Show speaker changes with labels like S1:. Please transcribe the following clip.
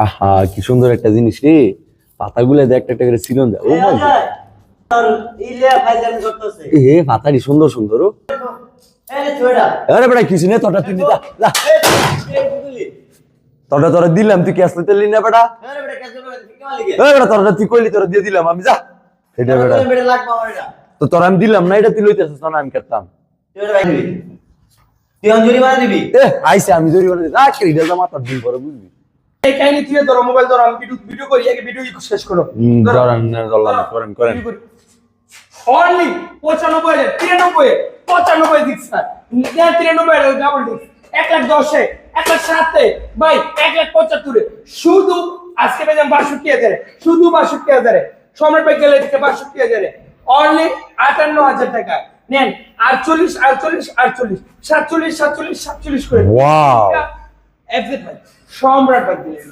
S1: আহা কি সুন্দর একটা জিনিস রে, পাতাগুলো দেখ একটা একটা করে ছিলন যায়। ও মাই গড, এ পাতাটি সুন্দর সুন্দর। ও আরে বেটা কিছু নেই, তোটা তুই যা যা, তোটা তোরা দিলাম, তুই ক্যাশ নিতে না বেটা। আরে বেটা তোরা তুই কইলি, তোরা দিয়ে দিলাম আমি, যা। এটা বেটা তো তোরা আমি দিলাম না, এটা তুই লইতেছিস না, আমি করতাম।
S2: তুই জরিমানা দিবি?
S1: আইসে আমি জরিমানা দিই, আজকে এটা মাথার দিন পরে বুঝবি।
S3: এই কাহিনী তুই ধরো, মোবাইল ধরো, আমি ভিডিও করি, আগে ভিডিও শেষ করো।
S1: করেন করেন।
S3: অনলি 95 93 95 দিক স্যার, 93 ডাবল ডিস্ক 1,10,000 1,07,000 ভাই 1,75,000 শুধু আজকে পেলাম 62,000, শুধু 62,000 সম্রাট ভাই গেলে দিতে 62,000 অনলি 58,000 টাকা নেন। 48 48 48 47 47 47 করে
S1: ওয়াও
S3: এফজেড ভাই সম্রাট ভাই দিলেন।